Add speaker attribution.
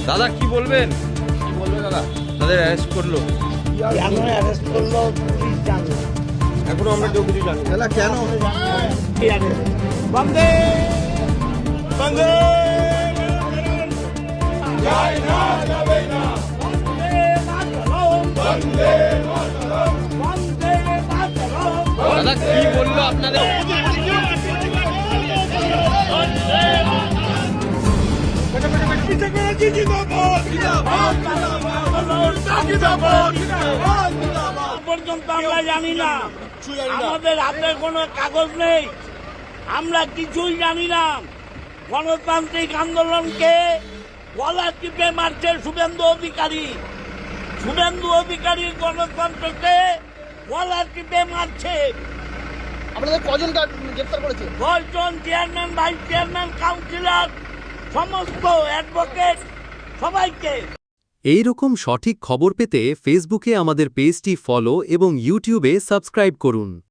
Speaker 1: দাদা কি বলবেন? দাদা তাদের অ্যারেস্ট করলো,
Speaker 2: কেন অ্যারেস্ট করলো পুলিশ জানে।
Speaker 1: এখনো আমরা কেউ কিছু জানি না। কেন?
Speaker 2: বন্দে বন্দে
Speaker 1: দাদা কি বললো আপনাদের?
Speaker 2: পর্যন্ত আমরা জানি না, আমাদের হাতে কোনো কাগজ নেই, আমরা কিছুই জানি না। গণতান্ত্রিক আন্দোলনকে গলা টিপে মারছে শুভেন্দু অধিকারী। শুভেন্দু অধিকারী গণতন্ত্রকে গলা টিপে মারছে।
Speaker 3: আপনাদের কজন গ্রেফতার করেছে?
Speaker 2: 10 জন চেয়ারম্যান, ভাইস চেয়ারম্যান, কাউন্সিলর, সমস্ত অ্যাডভোকেট, সবাইকে।
Speaker 4: এই রকম সঠিক খবর পেতে ফেসবুকে আমাদের পেজটি ফলো এবং ইউটিউবে সাবস্ক্রাইব করুন।